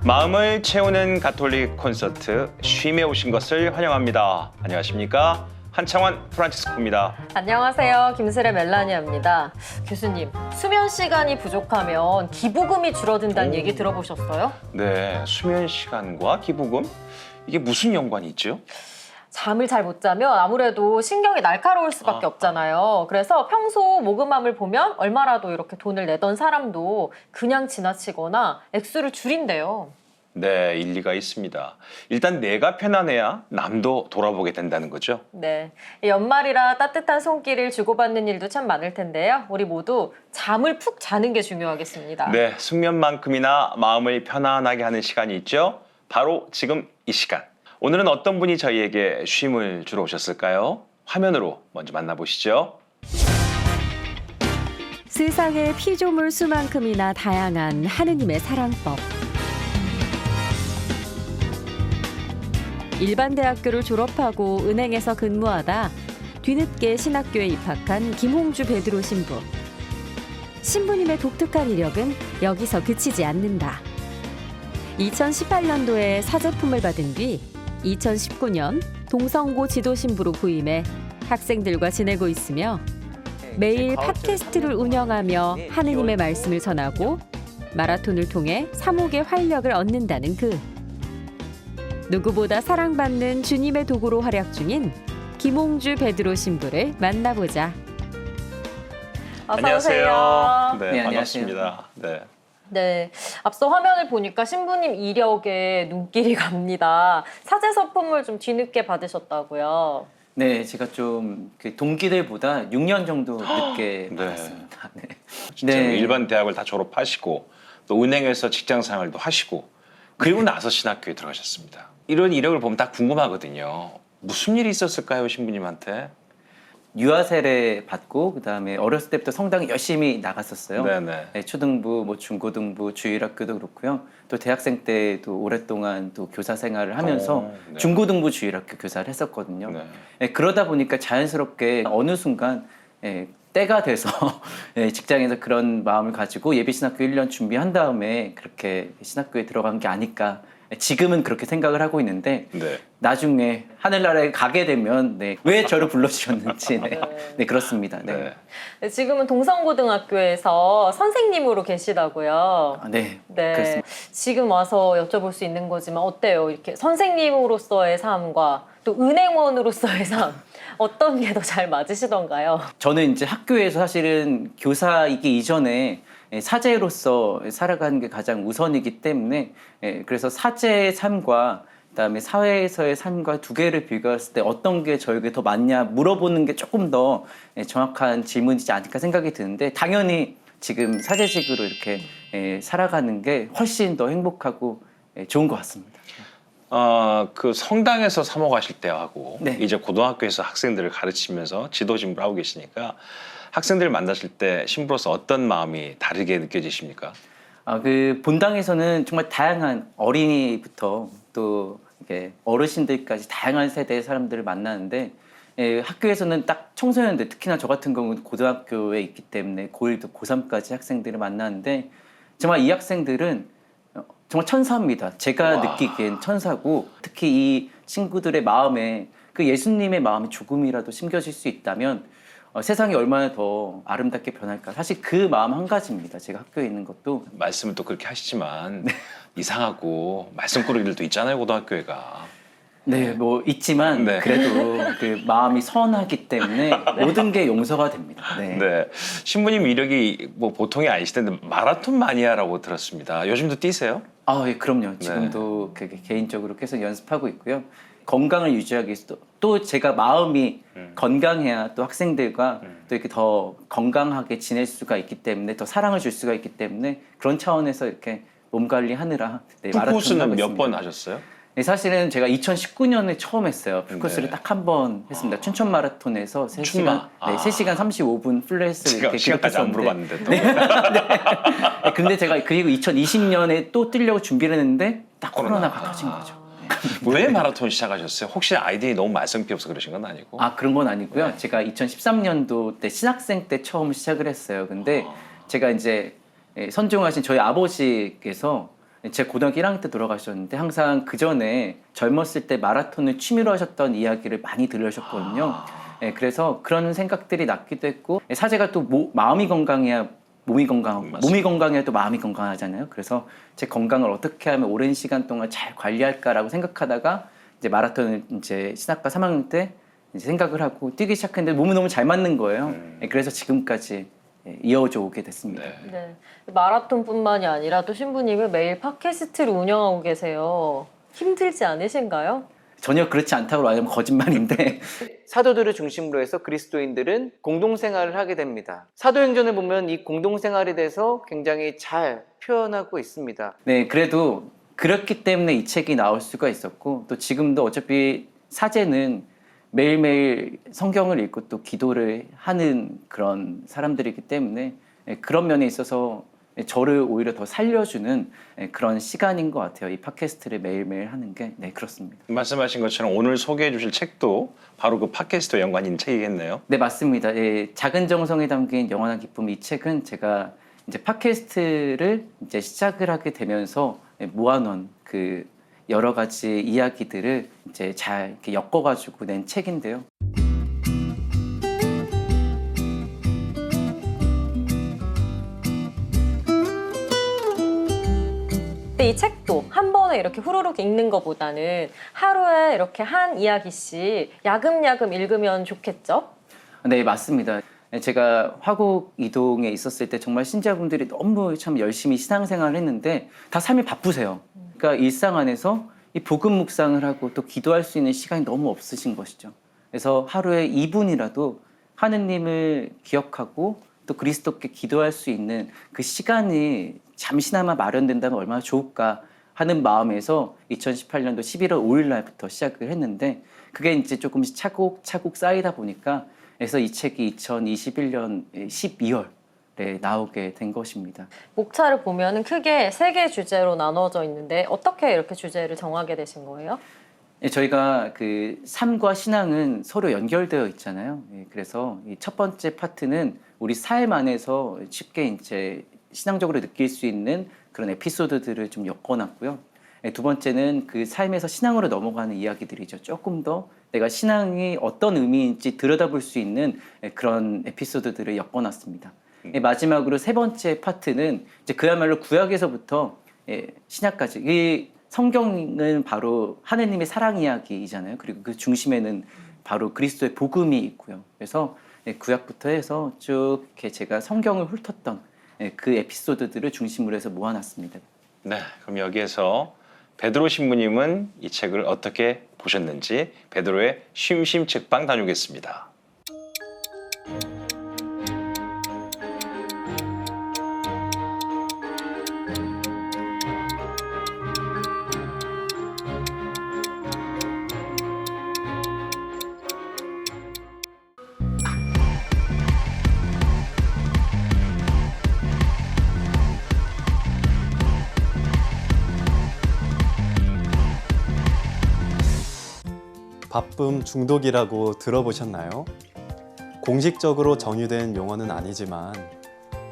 마음을 채우는 가톨릭 콘서트 쉼에 오신 것을 환영합니다. 안녕하십니까? 한창원 프란치스코입니다. 안녕하세요. 김슬의 멜라니아입니다. 교수님, 수면 시간이 부족하면 기부금이 줄어든다는 얘기 들어보셨어요? 네, 수면 시간과 기부금? 이게 무슨 연관이 있죠? 잠을 잘 못 자면 아무래도 신경이 날카로울 수밖에 없잖아요. 그래서 평소 모금함을 보면 얼마라도 이렇게 돈을 내던 사람도 그냥 지나치거나 액수를 줄인대요. 네, 일리가 있습니다. 일단 내가 편안해야 남도 돌아보게 된다는 거죠. 네, 연말이라 따뜻한 손길을 주고받는 일도 참 많을 텐데요. 우리 모두 잠을 푹 자는 게 중요하겠습니다. 네, 숙면만큼이나 마음을 편안하게 하는 시간이 있죠. 바로 지금 이 시간. 오늘은 어떤 분이 저희에게 쉼을 주러 오셨을까요? 화면으로 먼저 만나보시죠. 세상의 피조물 수만큼이나 다양한 하느님의 사랑법. 일반 대학교를 졸업하고 은행에서 근무하다 뒤늦게 신학교에 입학한 김홍주 베드로 신부. 신부님의 독특한 이력은 여기서 그치지 않는다. 2018년도에 사제품을 받은 뒤 2019년 동성고 지도신부로 부임해 학생들과 지내고 있으며 매일 팟캐스트를 운영하며 하느님의 말씀을 전하고 마라톤을 통해 사목의 활력을 얻는다는 그. 누구보다 사랑받는 주님의 도구로 활약 중인 김홍주 베드로 신부를 만나보자. 어서 오세요. 네, 네, 반갑습니다. 네. 네, 앞서 화면을 보니까 신부님 이력에 눈길이 갑니다. 사제 서품을 좀 뒤늦게 받으셨다고요. 네, 제가 좀 그 동기들보다 6년 정도 늦게 네. 받았습니다. 네. 진짜 네. 일반 대학을 다 졸업하시고 또 은행에서 직장 생활도 하시고 그리고 나서 신학교에 들어가셨습니다. 이런 이력을 보면 다 궁금하거든요. 무슨 일이 있었을까요, 신부님한테? 유아 세례 받고 그다음에 어렸을 때부터 성당에 열심히 나갔었어요. 네네. 네, 초등부, 뭐 중고등부, 주일학교도 그렇고요. 또 대학생 때도 오랫동안 또 교사 생활을 하면서 네. 중고등부 주일학교 교사를 했었거든요. 네. 네, 그러다 보니까 자연스럽게 어느 순간 때가 돼서 직장에서 그런 마음을 가지고 예비신학교 1년 준비한 다음에 그렇게 신학교에 들어간 게 아닐까. 지금은 그렇게 생각을 하고 있는데 네. 나중에 하늘나라에 가게 되면 왜 저를 불러주셨는지 네, 그렇습니다. 네. 네. 네, 지금은 동성고등학교에서 선생님으로 계시다고요. 네, 네, 그렇습니다. 지금 와서 여쭤볼 수 있는 거지만 어때요? 이렇게 선생님으로서의 삶과 또 은행원으로서의 삶 어떤 게 더 잘 맞으시던가요? 저는 이제 학교에서 사실은 교사이기 이전에 사제로서 살아가는 게 가장 우선이기 때문에 그래서 사제의 삶과 그다음에 사회에서의 삶과 두 개를 비교했을 때 어떤 게 저에게 더 맞냐 물어보는 게 조금 더 정확한 질문이지 않을까 생각이 드는데 당연히 지금 사제직으로 이렇게 살아가는 게 훨씬 더 행복하고 좋은 것 같습니다. 그 성당에서 사모하실 때하고 네. 이제 고등학교에서 학생들을 가르치면서 지도 신부를 하고 계시니까 학생들 만나실 때 신부로서 어떤 마음이 다르게 느껴지십니까? 그 본당에서는 정말 다양한 어린이부터 또 이렇게 어르신들까지 다양한 세대의 사람들을 만나는데 학교에서는 딱 청소년들 특히나 저 같은 경우는 고등학교에 있기 때문에 고1도 고3까지 학생들을 만나는데 정말 이 학생들은 정말 천사입니다. 제가 느끼기엔 천사고 특히 이 친구들의 마음에 그 예수님의 마음이 조금이라도 심겨질 수 있다면 세상이 얼마나 더 아름답게 변할까. 사실 그 마음 한 가지입니다. 제가 학교에 있는 것도. 말씀을 또 그렇게 하시지만 이상하고 말씀꾸러기들도 있잖아요, 고등학교에가. 네, 뭐 있지만 네. 그래도 그 마음이 선하기 때문에 모든 게 용서가 됩니다. 네. 네. 신부님 이력이 뭐 보통이 아니실 텐데 마라톤 마니아라고 들었습니다. 요즘도 뛰세요? 예, 그럼요. 지금도 그게 개인적으로 계속 연습하고 있고요. 건강을 유지하기 위해서 또 제가 마음이 건강해야 또 학생들과 또 이렇게 더 건강하게 지낼 수가 있기 때문에 더 사랑을 줄 수가 있기 때문에 그런 차원에서 이렇게 몸 관리하느라 풀코스는 몇 번 하셨어요? 네, 사실은 제가 2019년에 처음 했어요. 풀코스를 네. 딱 한 번 했습니다. 춘천 마라톤에서 3시간, 춘마? 3시간 35분 플랫을 이렇게 시간까지 안 기록했었는데 물어봤는데 또. 근데 제가 그리고 2020년에 또 뛰려고 준비를 했는데 딱 코로나가 터진 거죠. 왜 마라톤 시작하셨어요? 혹시 아이들이 너무 말썽 피워서 그러신 건 아니고? 그런 건 아니고요. 제가 2013년도 때 신학생 때 처음 시작을 했어요. 근데 제가 이제 선종하신 저희 아버지께서 제 고등학교 1학년 때 돌아가셨는데 항상 그 전에 젊었을 때 마라톤을 취미로 하셨던 이야기를 많이 들으셨거든요. 그래서 그런 생각들이 났기도 했고 사제가 또 마음이 건강해야 몸이 건강하고 몸이 건강해야 또 마음이 건강하잖아요. 그래서 제 건강을 어떻게 하면 오랜 시간 동안 잘 관리할까라고 생각하다가 이제 마라톤을 이제 신학과 3학년 때 이제 생각을 하고 뛰기 시작했는데 몸이 너무 잘 맞는 거예요. 그래서 지금까지 이어져 오게 됐습니다. 네. 마라톤뿐만이 아니라 또 신부님은 매일 팟캐스트를 운영하고 계세요. 힘들지 않으신가요? 전혀 그렇지 않다고 말하면 거짓말인데 사도들을 중심으로 해서 그리스도인들은 공동생활을 하게 됩니다. 사도행전을 보면 이 공동생활에 대해서 굉장히 잘 표현하고 있습니다. 네, 그래도 그렇기 때문에 이 책이 나올 수가 있었고 또 지금도 어차피 사제는 매일매일 성경을 읽고 또 기도를 하는 그런 사람들이기 때문에 그런 면에 있어서 저를 오히려 더 살려주는 그런 시간인 것 같아요. 이 팟캐스트를 매일매일 하는 게 그렇습니다. 말씀하신 것처럼 오늘 소개해 주실 책도 바로 그 팟캐스트와 연관이 있는 책이겠네요. 네, 맞습니다. 작은 정성에 담긴 영원한 기쁨, 이 책은 제가 이제 팟캐스트를 이제 시작을 하게 되면서 모아놓은 그 여러 가지 이야기들을 이제 잘 이렇게 엮어가지고 낸 책인데요. 근데 이 책도 한 번에 이렇게 후루룩 읽는 것보다는 하루에 이렇게 한 이야기씩 야금야금 읽으면 좋겠죠? 네, 맞습니다. 제가 화곡 이동에 있었을 때 정말 신자분들이 너무 참 열심히 신앙생활을 했는데 다 삶이 바쁘세요. 그러니까 일상 안에서 이 복음 묵상을 하고 또 기도할 수 있는 시간이 너무 없으신 것이죠. 그래서 하루에 2분이라도 하느님을 기억하고 또 그리스도께 기도할 수 있는 그 시간이 잠시나마 마련된다면 얼마나 좋을까 하는 마음에서 2018년도 11월 5일 날부터 시작을 했는데 그게 이제 조금씩 차곡차곡 쌓이다 보니까 그래서 이 책이 2021년 12월에 나오게 된 것입니다. 목차를 보면 크게 3개 주제로 나눠져 있는데 어떻게 이렇게 주제를 정하게 되신 거예요? 저희가 그 삶과 신앙은 서로 연결되어 있잖아요. 그래서 이 첫 번째 파트는 우리 삶 안에서 쉽게 이제 신앙적으로 느낄 수 있는 그런 에피소드들을 좀 엮어놨고요. 두 번째는 그 삶에서 신앙으로 넘어가는 이야기들이죠. 조금 더 내가 신앙이 어떤 의미인지 들여다볼 수 있는 그런 에피소드들을 엮어놨습니다. 마지막으로 세 번째 파트는 이제 그야말로 구약에서부터 신약까지 이 성경은 바로 하느님의 사랑 이야기이잖아요. 그리고 그 중심에는 바로 그리스도의 복음이 있고요. 그래서 구약부터 해서 쭉 이렇게 제가 성경을 훑었던 그 에피소드들을 중심으로 해서 모아놨습니다. 네, 그럼 여기에서 베드로 신부님은 이 책을 어떻게 보셨는지 베드로의 쉼쉼 책방 다녀오겠습니다. 바쁨 중독이라고 들어보셨나요? 공식적으로 정의된 용어는 아니지만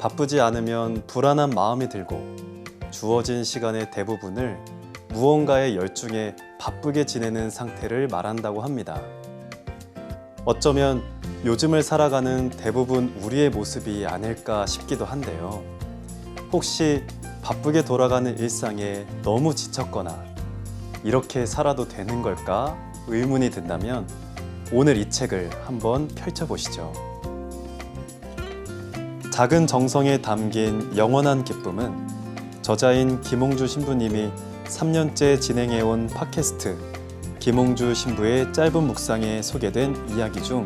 바쁘지 않으면 불안한 마음이 들고 주어진 시간의 대부분을 무언가에 열중해 바쁘게 지내는 상태를 말한다고 합니다. 어쩌면 요즘을 살아가는 대부분 우리의 모습이 아닐까 싶기도 한데요. 혹시 바쁘게 돌아가는 일상에 너무 지쳤거나 이렇게 살아도 되는 걸까? 의문이 든다면 오늘 이 책을 한번 펼쳐보시죠. 작은 정성에 담긴 영원한 기쁨은 저자인 김홍주 신부님이 3년째 진행해온 팟캐스트 김홍주 신부의 짧은 묵상에 소개된 이야기 중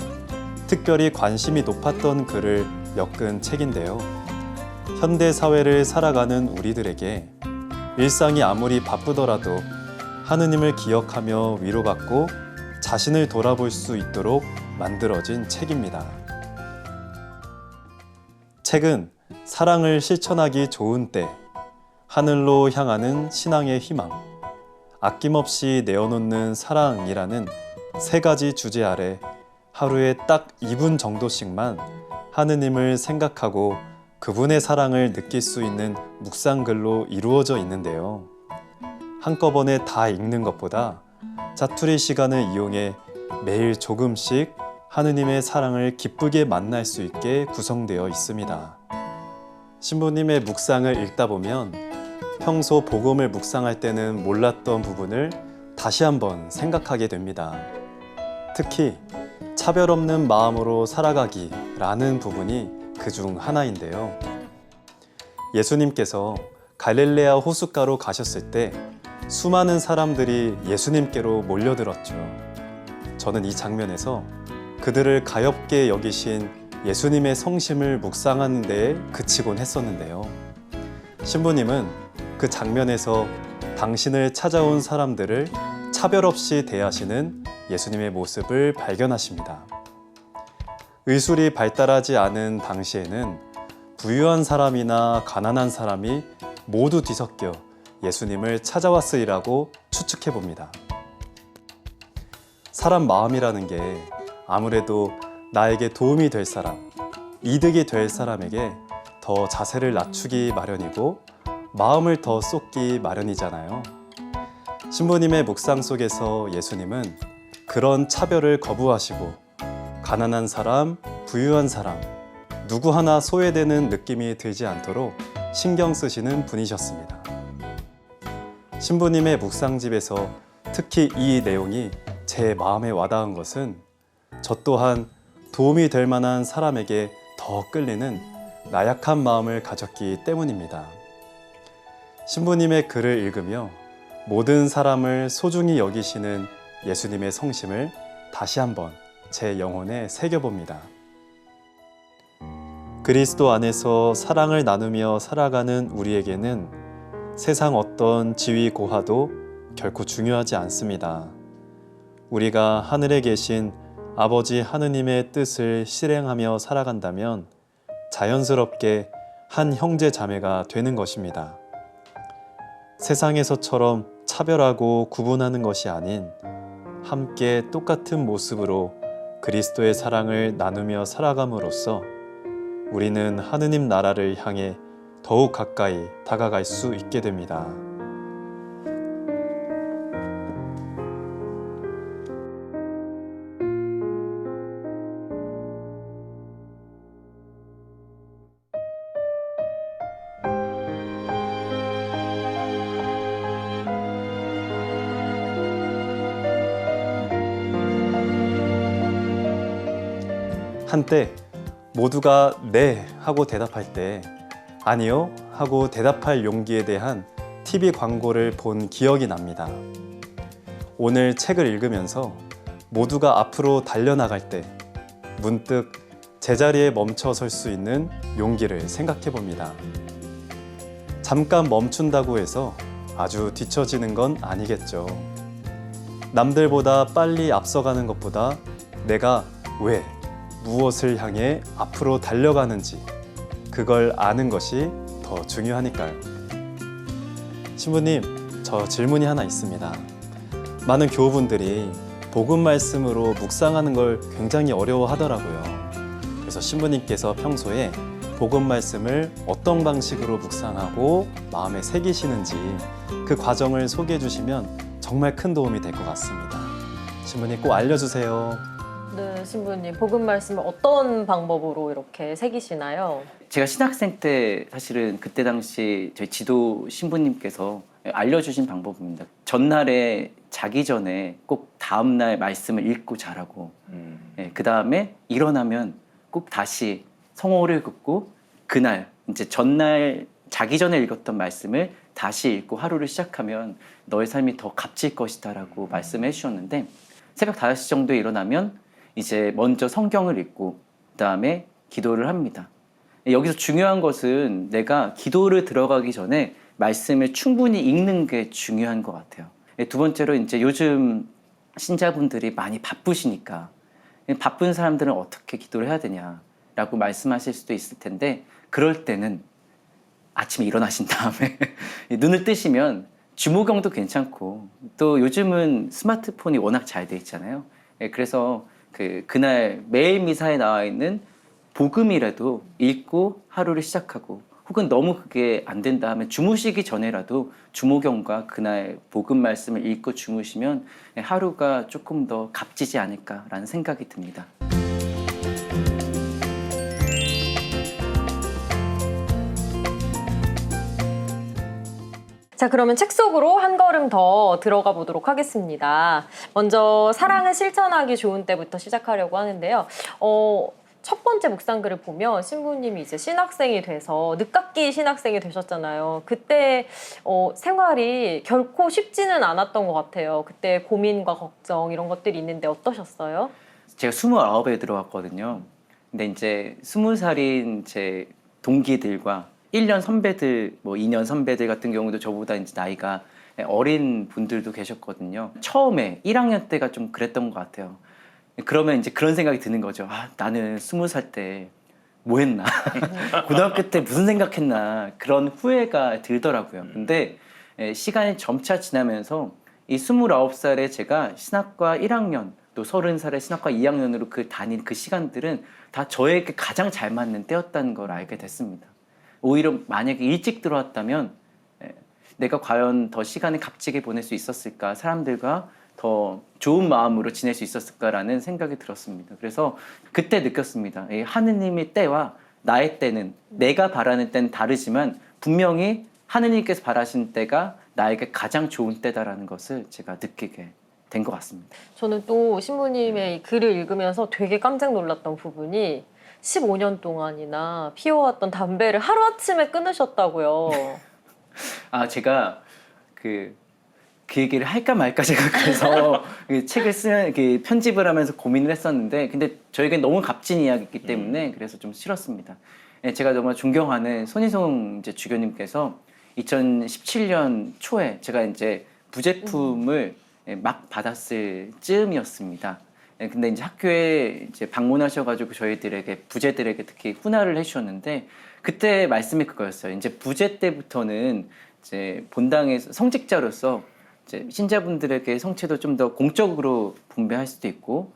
특별히 관심이 높았던 글을 엮은 책인데요. 현대 사회를 살아가는 우리들에게 일상이 아무리 바쁘더라도 하느님을 기억하며 위로받고 자신을 돌아볼 수 있도록 만들어진 책입니다. 책은 사랑을 실천하기 좋은 때, 하늘로 향하는 신앙의 희망, 아낌없이 내어놓는 사랑이라는 3가지 주제 아래 하루에 딱 2분 정도씩만 하느님을 생각하고 그분의 사랑을 느낄 수 있는 묵상글로 이루어져 있는데요. 한꺼번에 다 읽는 것보다 자투리 시간을 이용해 매일 조금씩 하느님의 사랑을 기쁘게 만날 수 있게 구성되어 있습니다. 신부님의 묵상을 읽다 보면 평소 복음을 묵상할 때는 몰랐던 부분을 다시 한번 생각하게 됩니다. 특히 차별 없는 마음으로 살아가기라는 부분이 그중 하나인데요. 예수님께서 갈릴레아 호숫가로 가셨을 때 수많은 사람들이 예수님께로 몰려들었죠. 저는 이 장면에서 그들을 가엾게 여기신 예수님의 성심을 묵상하는 데에 그치곤 했었는데요. 신부님은 그 장면에서 당신을 찾아온 사람들을 차별 없이 대하시는 예수님의 모습을 발견하십니다. 의술이 발달하지 않은 당시에는 부유한 사람이나 가난한 사람이 모두 뒤섞여 예수님을 찾아왔으리라고 추측해 봅니다. 사람 마음이라는 게 아무래도 나에게 도움이 될 사람, 이득이 될 사람에게 더 자세를 낮추기 마련이고 마음을 더 쏟기 마련이잖아요. 신부님의 묵상 속에서 예수님은 그런 차별을 거부하시고 가난한 사람, 부유한 사람, 누구 하나 소외되는 느낌이 들지 않도록 신경 쓰시는 분이셨습니다. 신부님의 묵상집에서 특히 이 내용이 제 마음에 와닿은 것은 저 또한 도움이 될 만한 사람에게 더 끌리는 나약한 마음을 가졌기 때문입니다. 신부님의 글을 읽으며 모든 사람을 소중히 여기시는 예수님의 성심을 다시 한번 제 영혼에 새겨봅니다. 그리스도 안에서 사랑을 나누며 살아가는 우리에게는 세상 어떤 지위 고하도 결코 중요하지 않습니다. 우리가 하늘에 계신 아버지 하느님의 뜻을 실행하며 살아간다면 자연스럽게 한 형제 자매가 되는 것입니다. 세상에서처럼 차별하고 구분하는 것이 아닌 함께 똑같은 모습으로 그리스도의 사랑을 나누며 살아감으로써 우리는 하느님 나라를 향해 더욱 가까이 다가갈 수 있게 됩니다. 한때 모두가 네 하고 대답할 때 아니요 하고 대답할 용기에 대한 TV 광고를 본 기억이 납니다. 오늘 책을 읽으면서 모두가 앞으로 달려나갈 때 문득 제자리에 멈춰 설 수 있는 용기를 생각해 봅니다. 잠깐 멈춘다고 해서 아주 뒤처지는 건 아니겠죠. 남들보다 빨리 앞서가는 것보다 내가 왜 무엇을 향해 앞으로 달려가는지 그걸 아는 것이 더 중요하니까요. 신부님, 저 질문이 하나 있습니다. 많은 교우분들이 복음 말씀으로 묵상하는 걸 굉장히 어려워하더라고요. 그래서 신부님께서 평소에 복음 말씀을 어떤 방식으로 묵상하고 마음에 새기시는지 그 과정을 소개해 주시면 정말 큰 도움이 될 것 같습니다. 신부님 꼭 알려주세요. 네, 신부님, 복음 말씀을 어떤 방법으로 이렇게 새기시나요? 제가 신학생 때 사실은 그때 당시 저희 지도 신부님께서 알려주신 방법입니다. 전날에 자기 전에 꼭 다음날 말씀을 읽고 자라고 그 다음에 일어나면 꼭 다시 성호를 긋고 그날 이제 전날 자기 전에 읽었던 말씀을 다시 읽고 하루를 시작하면 너의 삶이 더 값질 것이다 라고 말씀해 주셨는데 새벽 5시 정도에 일어나면 이제 먼저 성경을 읽고 그다음에 기도를 합니다. 여기서 중요한 것은 내가 기도를 들어가기 전에 말씀을 충분히 읽는 게 중요한 것 같아요. 두 번째로 이제 요즘 신자분들이 많이 바쁘시니까 바쁜 사람들은 어떻게 기도를 해야 되냐라고 말씀하실 수도 있을 텐데 그럴 때는 아침에 일어나신 다음에 눈을 뜨시면 주무경도 괜찮고 또 요즘은 스마트폰이 워낙 잘 돼 있잖아요. 그래서 그날 매일 미사에 나와 있는 복음이라도 읽고 하루를 시작하고 혹은 너무 그게 안 된다 하면 주무시기 전에라도 주모경과 그날 복음 말씀을 읽고 주무시면 하루가 조금 더 값지지 않을까라는 생각이 듭니다. 자, 그러면 책 속으로 한 걸음 더 들어가 보도록 하겠습니다. 먼저 사랑을 실천하기 좋은 때부터 시작하려고 하는데요. 첫 번째 묵상글을 보면 신부님이 이제 신학생이 돼서 늦깎이 신학생이 되셨잖아요. 그때 생활이 결코 쉽지는 않았던 것 같아요. 그때 고민과 걱정 이런 것들이 있는데 어떠셨어요? 제가 29에 들어왔거든요. 근데 이제 20살인 제 동기들과 1년 선배들, 뭐 2년 선배들 같은 경우도 저보다 이제 나이가 어린 분들도 계셨거든요. 처음에 1학년 때가 좀 그랬던 것 같아요. 그러면 이제 그런 생각이 드는 거죠. 아, 나는 20살 때 뭐 했나? 고등학교 때 무슨 생각했나? 그런 후회가 들더라고요. 근데 시간이 점차 지나면서 이 29살에 제가 신학과 1학년, 또 30살에 신학과 2학년으로 다닌 그 시간들은 다 저에게 가장 잘 맞는 때였다는 걸 알게 됐습니다. 오히려 만약에 일찍 들어왔다면 내가 과연 더 시간을 값지게 보낼 수 있었을까? 사람들과 더 좋은 마음으로 지낼 수 있었을까라는 생각이 들었습니다. 그래서 그때 느꼈습니다. 하느님의 때와 나의 때는, 내가 바라는 때는 다르지만 분명히 하느님께서 바라신 때가 나에게 가장 좋은 때다라는 것을 제가 느끼게 된 것 같습니다. 저는 또 신부님의 이 글을 읽으면서 되게 깜짝 놀랐던 부분이 15년 동안이나 피워왔던 담배를 하루아침에 끊으셨다고요. 아, 제가 그 얘기를 할까 말까 생각해서 책을 쓰면 편집을 하면서 고민을 했었는데, 근데 저에겐 너무 값진 이야기이기 때문에 그래서 좀 싫었습니다. 제가 정말 존경하는 손희송 이제 주교님께서 2017년 초에 제가 이제 부제품을 막 받았을 즈음이었습니다. 근데 이제 학교에 이제 방문하셔가지고 저희들에게, 부제들에게 특히 훈화를 해주셨는데, 그때 말씀이 그거였어요. 이제 부제 때부터는 이제 본당에서 성직자로서 이제 신자분들에게 성체도 좀 더 공적으로 분배할 수도 있고,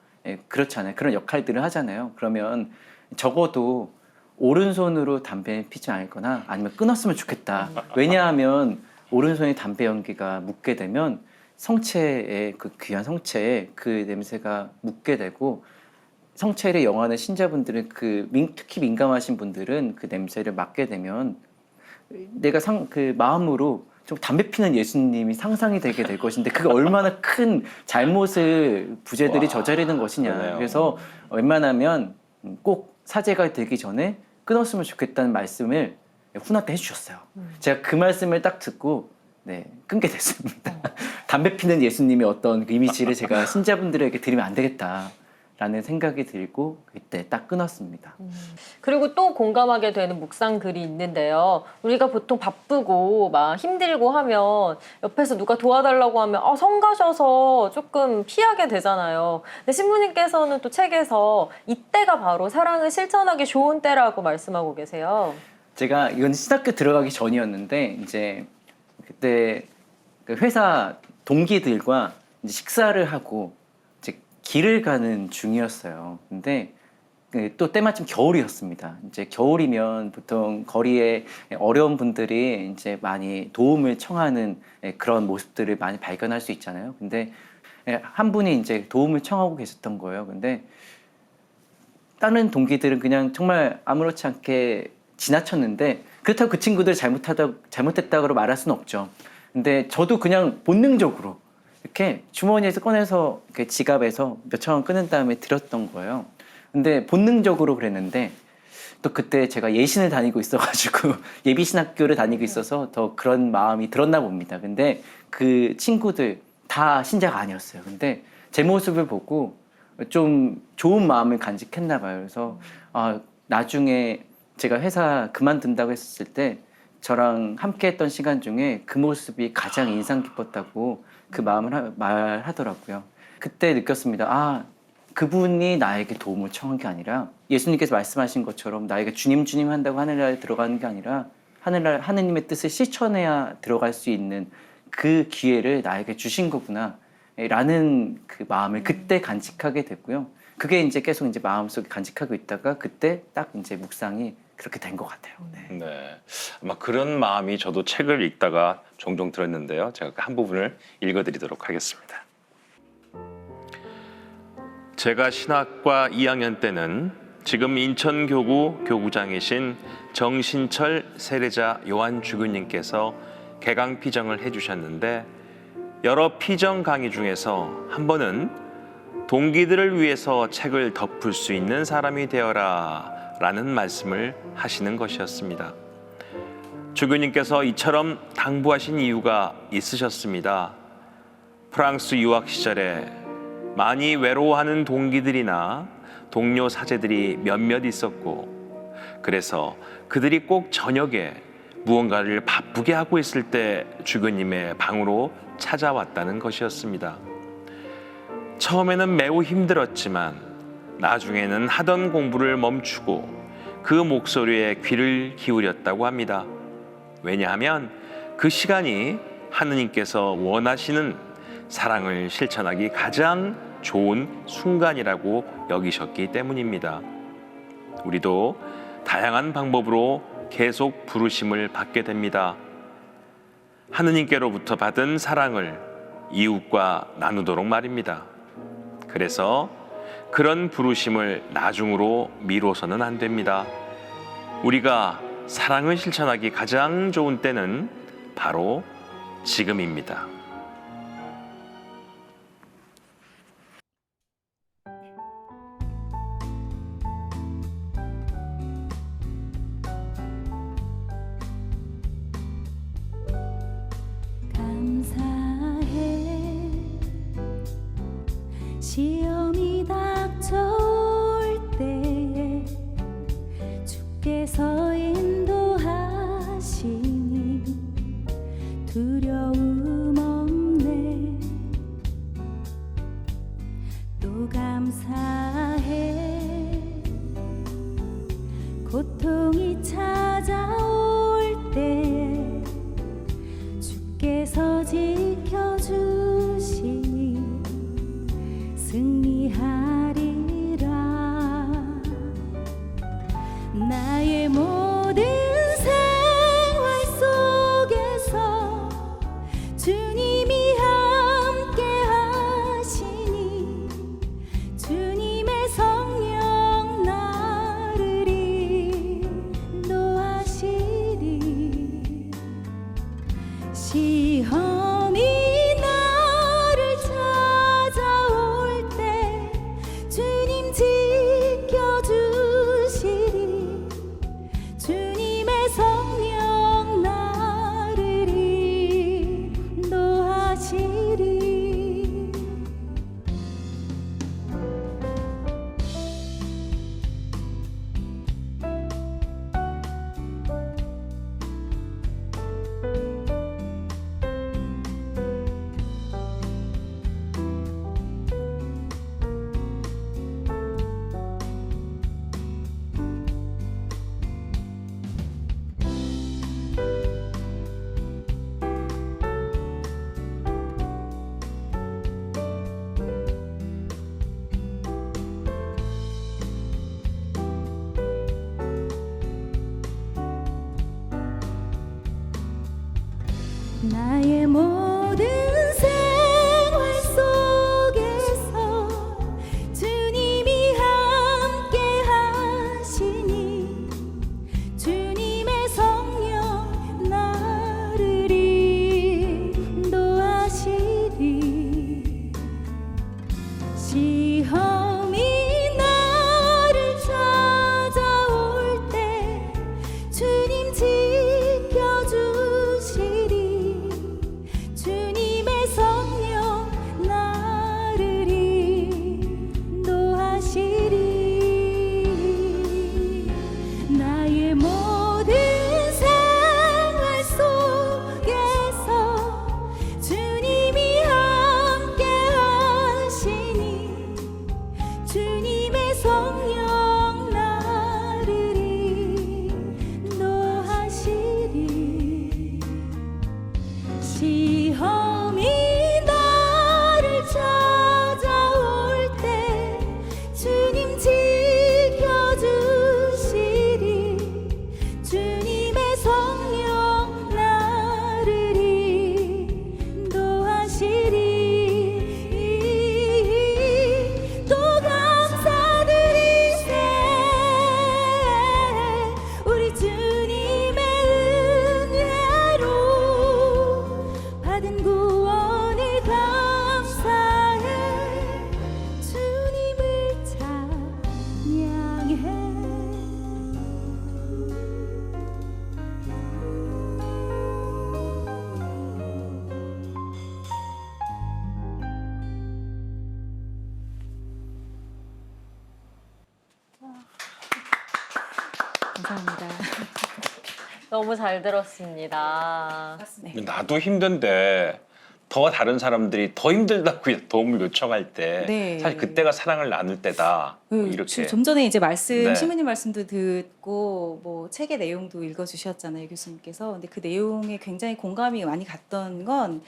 그렇잖아요. 그런 역할들을 하잖아요. 그러면 적어도 오른손으로 담배 피지 않거나 아니면 끊었으면 좋겠다. 왜냐하면 오른손에 담배 연기가 묻게 되면 성체에, 그 귀한 성체에 그 냄새가 묻게 되고, 성체를 영하는 신자분들은 특히 민감하신 분들은 그 냄새를 맡게 되면 내가 그 마음으로 좀 담배 피는 예수님이 상상이 되게 될 것인데, 그게 얼마나 큰 잘못을 부제들이 저지르는 것이냐. 그러네요. 그래서 웬만하면 꼭 사제가 되기 전에 끊었으면 좋겠다는 말씀을 훈화 때 해주셨어요. 제가 그 말씀을 딱 듣고 끊게 됐습니다. 담배 피는 예수님의 어떤 그 이미지를 제가 신자분들에게 드리면 안 되겠다라는 생각이 들고 그때 딱 끊었습니다. 그리고 또 공감하게 되는 묵상 글이 있는데요. 우리가 보통 바쁘고 막 힘들고 하면 옆에서 누가 도와달라고 하면 성 가셔서 조금 피하게 되잖아요. 근데 신부님께서는 또 책에서 이때가 바로 사랑을 실천하기 좋은 때라고 말씀하고 계세요. 제가 이건 신학교 들어가기 전이었는데, 이제 그때 그 회사 동기들과 이제 식사를 하고 이제 길을 가는 중이었어요. 근데 또 때마침 겨울이었습니다. 이제 겨울이면 보통 거리에 어려운 분들이 이제 많이 도움을 청하는 그런 모습들을 많이 발견할 수 있잖아요. 근데 한 분이 이제 도움을 청하고 계셨던 거예요. 근데 다른 동기들은 그냥 정말 아무렇지 않게 지나쳤는데, 그렇다고 그 친구들 잘못했다고 말할 수는 없죠. 근데 저도 그냥 본능적으로 이렇게 주머니에서 꺼내서 이렇게 지갑에서 몇천 원 끊은 다음에 드렸던 거예요. 근데 본능적으로 그랬는데, 또 그때 제가 예신을 다니고 있어가지고 예비신학교를 다니고 있어서 더 그런 마음이 들었나 봅니다. 근데 그 친구들 다 신자가 아니었어요. 근데 제 모습을 보고 좀 좋은 마음을 간직했나 봐요. 그래서 나중에 제가 회사 그만둔다고 했을 때 저랑 함께 했던 시간 중에 그 모습이 가장 인상 깊었다고 그 마음을 말하더라고요. 그때 느꼈습니다. 그분이 나에게 도움을 청한 게 아니라, 예수님께서 말씀하신 것처럼 나에게 주님 한다고 하늘나라에 들어가는 게 아니라 하느님의 뜻을 실천해야 들어갈 수 있는 그 기회를 나에게 주신 거구나 라는 그 마음을 그때 간직하게 됐고요. 그게 이제 계속 이제 마음속에 간직하고 있다가 그때 딱 이제 묵상이 그렇게 된 것 같아요. 네. 네, 아마 그런 마음이 저도 책을 읽다가 종종 들었는데요. 제가 한 부분을 읽어드리도록 하겠습니다. 제가 신학과 2학년 때는 지금 인천교구 교구장이신 정신철 세례자 요한 주교님께서 개강 피정을 해주셨는데 여러 피정 강의 중에서 한 번은 동기들을 위해서 책을 덮을 수 있는 사람이 되어라 라는 말씀을 하시는 것이었습니다. 주교님께서 이처럼 당부하신 이유가 있으셨습니다. 프랑스 유학 시절에 많이 외로워하는 동기들이나 동료 사제들이 몇몇 있었고, 그래서 그들이 꼭 저녁에 무언가를 바쁘게 하고 있을 때 주교님의 방으로 찾아왔다는 것이었습니다. 처음에는 매우 힘들었지만 나중에는 하던 공부를 멈추고 그 목소리에 귀를 기울였다고 합니다. 왜냐하면 그 시간이 하느님께서 원하시는 사랑을 실천하기 가장 좋은 순간이라고 여기셨기 때문입니다. 우리도 다양한 방법으로 계속 부르심을 받게 됩니다. 하느님께로부터 받은 사랑을 이웃과 나누도록 말입니다. 그래서 그런 부르심을 나중으로 미뤄서는 안 됩니다. 우리가 사랑을 실천하기 가장 좋은 때는 바로 지금입니다. 감사해 시험이 닥쳐올 때에 주께서 인도하시니 두려움 없네. 또 감사해 고통이 찾아올 때에 주께서 지켜주시니 승리하리라. 나의 모든 생활 속에서 주님이 함께 하시니 주님의 성령 나를 인도하시리. 시험이 나를 찾아올 때 주님 지켜주시리. 주님의 성령 나를 인도하시리. 나의 모든 생활 속에서 주님이 함께 하시니 주님의 성령 나를 인도하시리. 시험이 나를 찾아올 때 주님 지켜주시리. 감사합니다. 너무 잘 들었습니다. 나도 힘든데 더 다른 사람들이 더 힘들다고 도움을 요청할 때 네. 사실 그때가 사랑을 나눌 때다. 뭐 이렇게. 좀 전에 이제 말씀 네. 신부님 말씀도 듣고 뭐 책의 내용도 읽어주셨잖아요, 교수님께서. 근데 그 내용에 굉장히 공감이 많이 갔던 건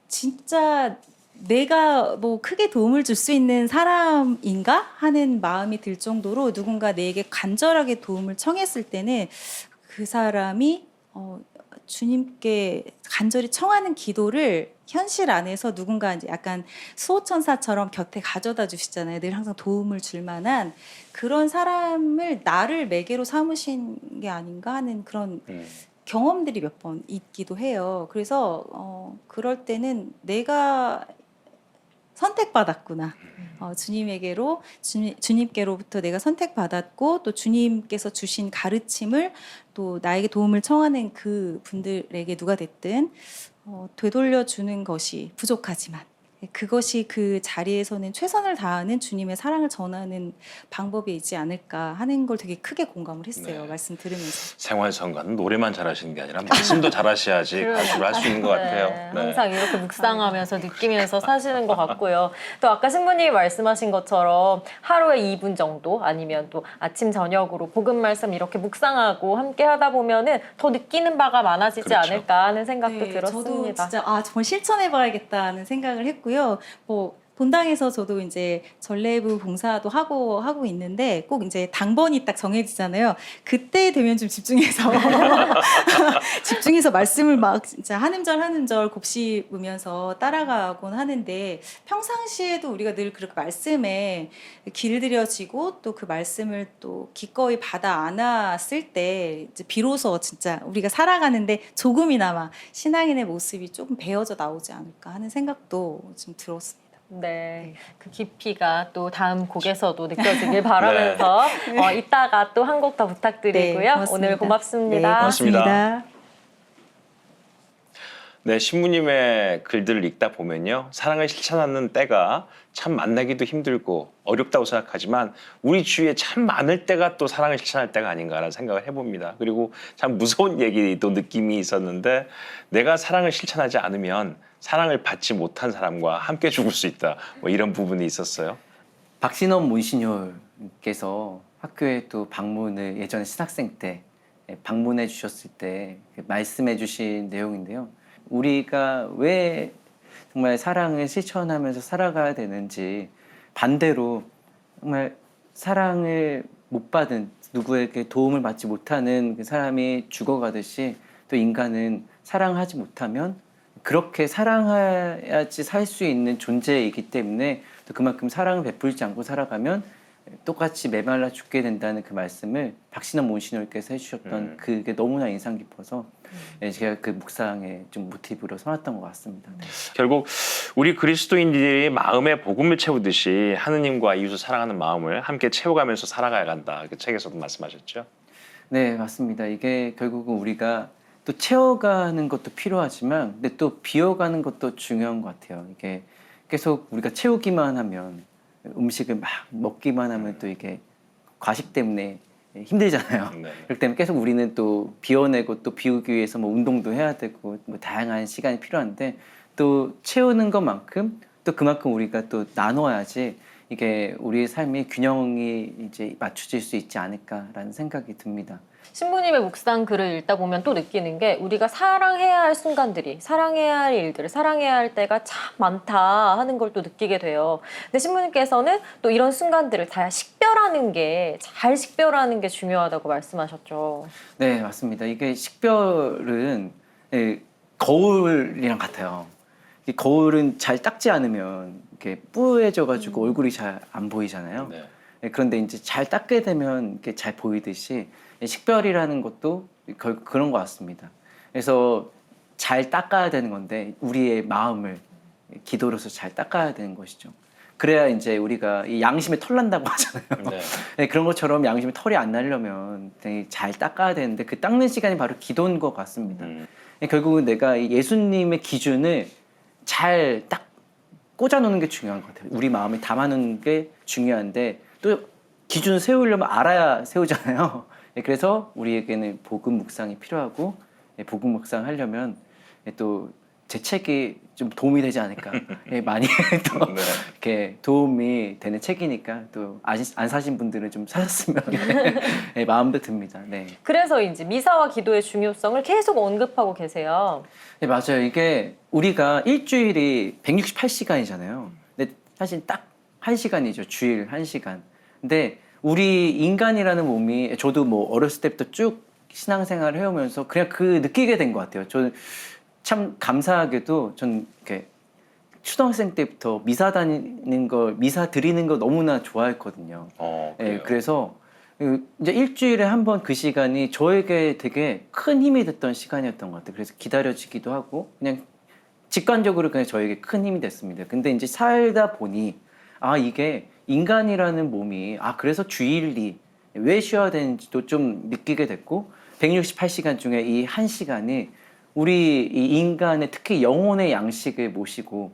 진짜 내가 뭐 크게 도움을 줄 수 있는 사람인가 하는 마음이 들 정도로 누군가 내게 간절하게 도움을 청했을 때는 그 사람이 주님께 간절히 청하는 기도를 현실 안에서 누군가 이제 약간 수호천사처럼 곁에 가져다 주시잖아요. 늘 항상 도움을 줄 만한 그런 사람을 나를 매개로 삼으신 게 아닌가 하는 그런 경험들이 몇 번 있기도 해요. 그래서 그럴 때는 내가 선택받았구나. 주님에게로 주님께로부터 내가 선택받았고 또 주님께서 주신 가르침을 또 나에게 도움을 청하는 그 분들에게 누가 됐든 되돌려 주는 것이 부족하지만 그것이 그 자리에서는 최선을 다하는 주님의 사랑을 전하는 방법이 있지 않을까 하는 걸 되게 크게 공감을 했어요. 네. 말씀 들으면서. 생활성가는 노래만 잘하시는 게 아니라 말씀도 잘하셔야지 가수를 할 수 있는 것 같아요. 네. 항상 이렇게 묵상하면서 느끼면서 사시는 것 같고요. 또 아까 신부님이 말씀하신 것처럼 하루에 2분 정도 아니면 또 아침 저녁으로 복음 말씀 이렇게 묵상하고 함께 하다 보면은 더 느끼는 바가 많아지지 그렇죠. 않을까 하는 생각도 네, 저도 들었습니다. 진짜 정말 실천해봐야겠다는 생각을 했고요. 뭐 본당에서 저도 이제 전례부 봉사도 하고 있는데 꼭 이제 당번이 딱 정해지잖아요. 그때 되면 좀 집중해서 집중해서 말씀을 막 진짜 한 음절 곱씹으면서 따라가곤 하는데 평상시에도 우리가 늘 그렇게 말씀에 길들여지고 또 그 말씀을 또 기꺼이 받아 안았을 때 이제 비로소 진짜 우리가 살아가는데 조금이나마 신앙인의 모습이 조금 배어져 나오지 않을까 하는 생각도 좀 들었습니다. 네, 그 깊이가 또 다음 곡에서도 느껴지길 바라면서 이따가 또 한 곡 더 부탁드리고요. 네, 고맙습니다. 오늘 고맙습니다. 네, 고맙습니다. 네, 신부님의 글들을 읽다 보면요. 사랑을 실천하는 때가 참 만나기도 힘들고 어렵다고 생각하지만 우리 주위에 참 많을 때가 또 사랑을 실천할 때가 아닌가라는 생각을 해봅니다. 그리고 참 무서운 얘기도 느낌이 있었는데 내가 사랑을 실천하지 않으면 사랑을 받지 못한 사람과 함께 죽을 수 있다. 뭐 이런 부분이 있었어요. 박신원 몬시뇰께서 학교에 또 방문을 예전에 신학생 때 방문해 주셨을 때 말씀해 주신 내용인데요. 우리가 왜 정말 사랑을 실천하면서 살아가야 되는지 반대로 정말 사랑을 못 받은 누구에게 도움을 받지 못하는 그 사람이 죽어가듯이 또 인간은 사랑하지 못하면 그렇게 사랑해야지 살 수 있는 존재이기 때문에 또 그만큼 사랑을 베풀지 않고 살아가면 똑같이 메말라 죽게 된다는 그 말씀을 박신원 몬시뇰께서 해주셨던 그게 너무나 인상 깊어서 제가 그 묵상의 좀 모티브로 삼았던 것 같습니다. 네. 결국 우리 그리스도인들이 마음에 복음을 채우듯이 하느님과 이웃을 사랑하는 마음을 함께 채워가면서 살아가야 한다. 그 책에서도 말씀하셨죠. 네, 맞습니다. 이게 결국은 우리가 또 채워가는 것도 필요하지만 근데 또 비워가는 것도 중요한 것 같아요. 이게 계속 우리가 채우기만 하면 음식을 막 먹기만 하면 또 이게 과식 때문에 힘들잖아요. 네. 그렇기 때문에 계속 우리는 또 비워내고 또 비우기 위해서 뭐 운동도 해야 되고 뭐 다양한 시간이 필요한데 또 채우는 것만큼 또 그만큼 우리가 또 나눠야지 이게 우리의 삶의 균형이 이제 맞춰질 수 있지 않을까라는 생각이 듭니다. 신부님의 묵상 글을 읽다 보면 또 느끼는 게 우리가 사랑해야 할 순간들이, 사랑해야 할 일들을, 사랑해야 할 때가 참 많다 하는 걸 또 느끼게 돼요. 근데 신부님께서는 또 이런 순간들을 다 식별하는 게, 잘 식별하는 게 중요하다고 말씀하셨죠. 네, 맞습니다. 이게 식별은 거울이랑 같아요. 이 거울은 잘 닦지 않으면 이렇게 뿌얘져가지고 얼굴이 잘 안 보이잖아요. 네. 그런데 이제 잘 닦게 되면 이렇게 잘 보이듯이 식별이라는 것도 그런 것 같습니다. 그래서 잘 닦아야 되는 건데 우리의 마음을 기도로서 잘 닦아야 되는 것이죠. 그래야 이제 우리가 이 양심에 털 난다고 하잖아요. 네. 네, 그런 것처럼 양심에 털이 안 나려면 되게 잘 닦아야 되는데 그 닦는 시간이 바로 기도인 것 같습니다. 결국은 내가 이 예수님의 기준을 잘 딱 꽂아놓는 게 중요한 것 같아요. 우리 마음에 담아놓는 게 중요한데 또 기준을 세우려면 알아야 세우잖아요. 그래서 우리에게는 복음 묵상이 필요하고 복음 묵상 하려면 또 제 책이 좀 도움이 되지 않을까. 많이 또 네. 이렇게 도움이 되는 책이니까 또 안 사신 분들은 좀 사셨으면 마음도 듭니다. 네. 그래서인지 미사와 기도의 중요성을 계속 언급하고 계세요. 네, 맞아요. 이게 우리가 일주일이 168시간이잖아요. 근데 사실 딱 1시간이죠. 주일 1시간. 근데 우리 인간이라는 몸이 저도 뭐 어렸을 때부터 쭉 신앙생활을 해오면서 그냥 느끼게 된 것 같아요. 저는 참 감사하게도 전 이렇게 초등학생 때부터 미사 다니는 걸, 미사 드리는 거 너무나 좋아했거든요. 그래요. 네, 그래서 이제 일주일에 한 번 그 시간이 저에게 되게 큰 힘이 됐던 시간이었던 것 같아요. 그래서 기다려지기도 하고 그냥 직관적으로 그냥 저에게 큰 힘이 됐습니다. 근데 이제 살다 보니 이게 인간이라는 몸이 그래서 주일이 왜 쉬어야 되는지도 좀 느끼게 됐고 168시간 중에 이 1시간이 우리 이 인간의 특히 영혼의 양식을 모시고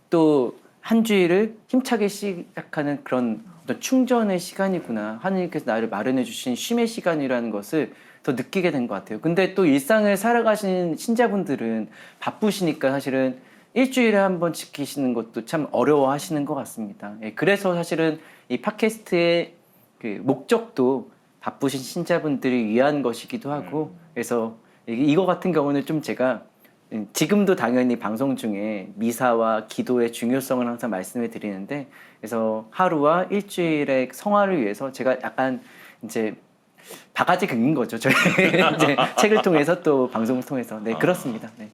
또 한 주일을 힘차게 시작하는 그런 어떤 충전의 시간이구나. 하나님께서 나를 마련해 주신 쉼의 시간이라는 것을 더 느끼게 된 것 같아요. 근데 또 일상을 살아가시는 신자분들은 바쁘시니까 사실은 일주일에 한 번 지키시는 것도 참 어려워하시는 것 같습니다. 그래서 사실은 이 팟캐스트의 그 목적도 바쁘신 신자분들을 위한 것이기도 하고 그래서 이거 같은 경우는 좀 제가 지금도 당연히 방송 중에 미사와 기도의 중요성을 항상 말씀을 드리는데 그래서 하루와 일주일의 성화를 위해서 제가 약간 이제 바가지 긁는 거죠. 저희 이제 책을 통해서 또 방송을 통해서 네 그렇습니다. 네.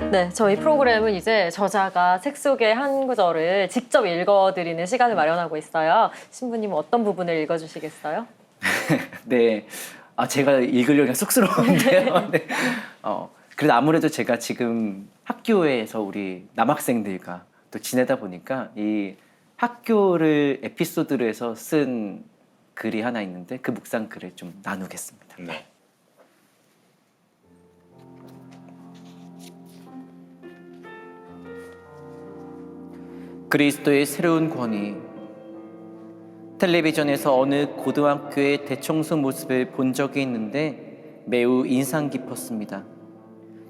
네, 저희 프로그램은 이제 저자가 책 속의 한 구절을 직접 읽어드리는 시간을 마련하고 있어요. 신부님은 어떤 부분을 읽어주시겠어요? 네, 제가 읽으려니 쑥스러운데요. 네. 그래도 아무래도 제가 지금 학교에서 우리 남학생들과 또 지내다 보니까 이 학교를 에피소드로 해서 쓴 글이 하나 있는데 그 묵상 글을 좀 나누겠습니다. 네. 그리스도의 새로운 권위. 텔레비전에서 어느 고등학교의 대청소 모습을 본 적이 있는데 매우 인상 깊었습니다.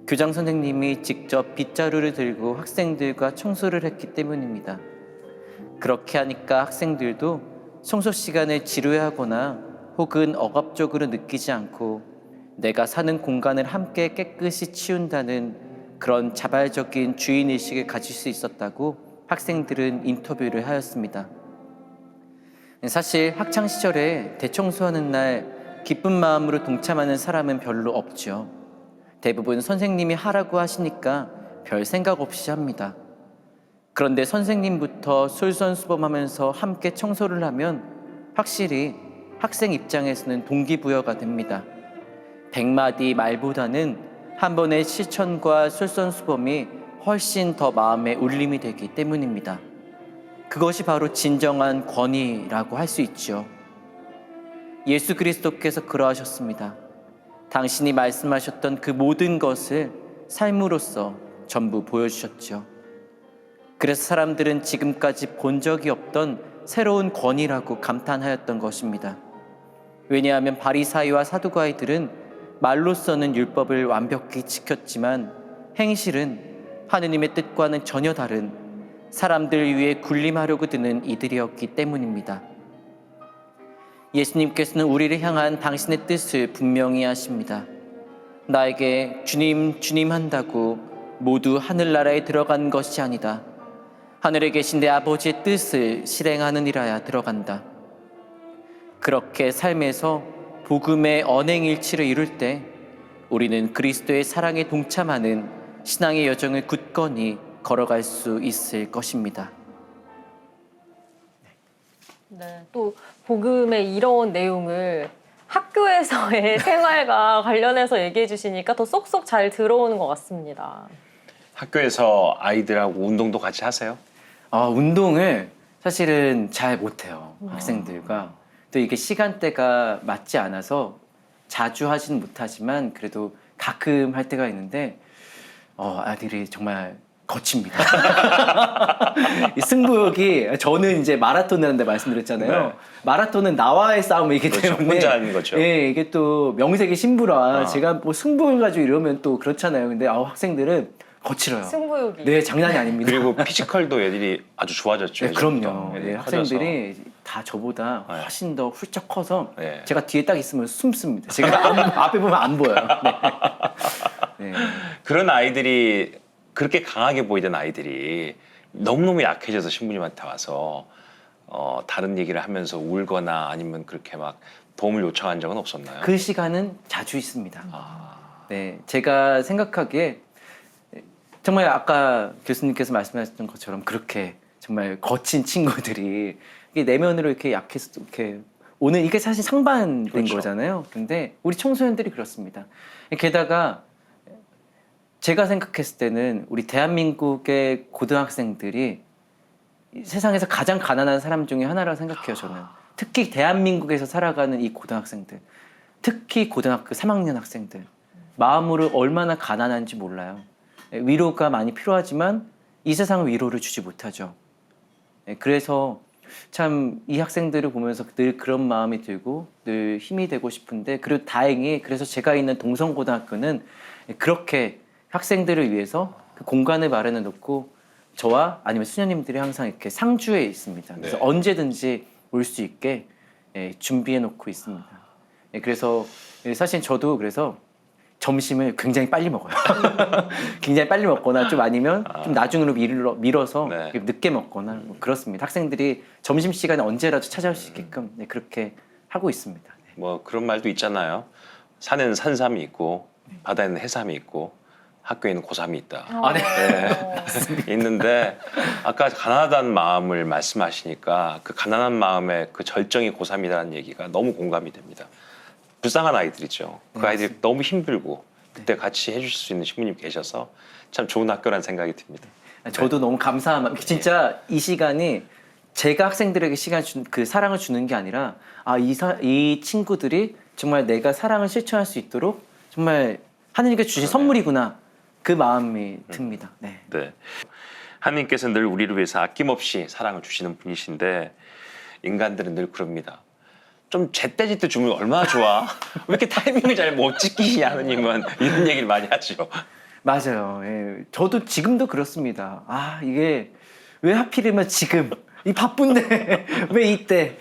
교장 선생님이 직접 빗자루를 들고 학생들과 청소를 했기 때문입니다. 그렇게 하니까 학생들도 청소 시간을 지루해하거나 혹은 억압적으로 느끼지 않고 내가 사는 공간을 함께 깨끗이 치운다는 그런 자발적인 주인의식을 가질 수 있었다고 학생들은 인터뷰를 하였습니다. 사실 학창시절에 대청소하는 날 기쁜 마음으로 동참하는 사람은 별로 없죠. 대부분 선생님이 하라고 하시니까 별 생각 없이 합니다. 그런데 선생님부터 솔선수범하면서 함께 청소를 하면 확실히 학생 입장에서는 동기부여가 됩니다. 100마디 말보다는 한 번의 실천과 솔선수범이 훨씬 더 마음에 울림이 되기 때문입니다. 그것이 바로 진정한 권위라고 할 수 있죠. 예수 그리스도께서 그러하셨습니다. 당신이 말씀하셨던 그 모든 것을 삶으로써 전부 보여주셨죠. 그래서 사람들은 지금까지 본 적이 없던 새로운 권위라고 감탄하였던 것입니다. 왜냐하면 바리사이와 사두가이들은 말로서는 율법을 완벽히 지켰지만 행실은 하느님의 뜻과는 전혀 다른 사람들 위해 군림하려고 드는 이들이었기 때문입니다. 예수님께서는 우리를 향한 당신의 뜻을 분명히 하십니다. 나에게 주님, 주님 한다고 모두 하늘나라에 들어간 것이 아니다. 하늘에 계신 내 아버지의 뜻을 실행하느니라야 들어간다. 그렇게 삶에서 복음의 언행일치를 이룰 때 우리는 그리스도의 사랑에 동참하는 신앙의 여정을 굳건히 걸어갈 수 있을 것입니다. 네, 또 복음의 이런 내용을 학교에서의 생활과 관련해서 얘기해 주시니까 더 쏙쏙 잘 들어오는 것 같습니다. 학교에서 아이들하고 운동도 같이 하세요? 운동을 사실은 잘 못해요. 학생들과. 또 이게 시간대가 맞지 않아서 자주 하진 못하지만 그래도 가끔 할 때가 있는데 아들이 정말 거칩니다. 이 승부욕이 저는 이제 마라톤을 하는데 말씀드렸잖아요. 네. 마라톤은 나와의 싸움이기 그렇죠. 때문에 혼자 하는 거죠. 예, 이게 또 명색이 신부라 아. 제가 뭐 승부를 가지고 이러면 또 그렇잖아요. 근데 학생들은 거칠어요. 승부욕이. 네, 장난이 아닙니다. 그리고 피지컬도 애들이 아주 좋아졌죠. 네, 예전부터. 그럼요. 애들이 네, 커져서. 학생들이 다 저보다 네. 훨씬 더 훌쩍 커서 네. 제가 뒤에 딱 있으면 숨습니다. 제가 앞에 보면 안 보여요. 네. 네. 그런 아이들이 그렇게 강하게 보이던 아이들이 너무너무 약해져서 신부님한테 와서 다른 얘기를 하면서 울거나 아니면 그렇게 막 도움을 요청한 적은 없었나요? 그 시간은 자주 있습니다. 아, 네, 제가 생각하기에 정말 아까 교수님께서 말씀하셨던 것처럼 그렇게 정말 거친 친구들이 이게 내면으로 이렇게 약해서 이렇게 오늘 이게 사실 상반된 그렇죠. 거잖아요. 근데 우리 청소년들이 그렇습니다. 게다가 제가 생각했을 때는 우리 대한민국의 고등학생들이 이 세상에서 가장 가난한 사람 중에 하나라고 생각해요. 저는 특히 대한민국에서 살아가는 이 고등학생들, 특히 고등학교 3학년 학생들 마음으로 얼마나 가난한지 몰라요. 위로가 많이 필요하지만 이 세상은 위로를 주지 못하죠. 그래서 참 이 학생들을 보면서 늘 그런 마음이 들고 늘 힘이 되고 싶은데, 그리고 다행히 그래서 제가 있는 동성고등학교는 그렇게 학생들을 위해서 그 공간을 마련해 놓고 저와 아니면 수녀님들이 항상 이렇게 상주해 있습니다. 그래서 네. 언제든지 올 수 있게 준비해 놓고 있습니다. 그래서 사실 저도 그래서 점심을 굉장히 빨리 먹어요. 굉장히 빨리 먹거나 좀 아니면 좀 나중으로 밀어서 네. 늦게 먹거나 뭐 그렇습니다. 학생들이 점심 시간에 언제라도 찾아올 수 있게끔 그렇게 하고 있습니다. 네. 뭐 그런 말도 있잖아요. 산에는 산삼이 있고 바다에는 해삼이 있고 학교에는 고3이 있다. 아, 네. 있는데 아까 가난하다는 마음을 말씀하시니까 그 가난한 마음의 그 절정이 고3이라는 얘기가 너무 공감이 됩니다. 불쌍한 아이들이죠. 그 네, 아이들이 맞습니다. 너무 힘들고 그때 같이 해주실 수 있는 신부님 계셔서 참 좋은 학교라는 생각이 듭니다. 저도 너무 감사한 마음. 진짜 이 시간이 제가 학생들에게 그 사랑을 주는 게 아니라 이 친구들이 정말 내가 사랑을 실천할 수 있도록 정말 하느님께 주신 선물이구나, 그 마음이 듭니다. 네. 네. 하나님께서 늘 우리를 위해서 아낌없이 사랑을 주시는 분이신데 인간들은 늘 그럽니다. 좀 제때제때 주면 얼마나 좋아. 왜 이렇게 타이밍을 잘 못 지키시냐 하느님은 이런 얘기를 많이 하죠. 맞아요. 예. 저도 지금도 그렇습니다. 이게 왜 하필이면 지금 이 바쁜데 왜 이때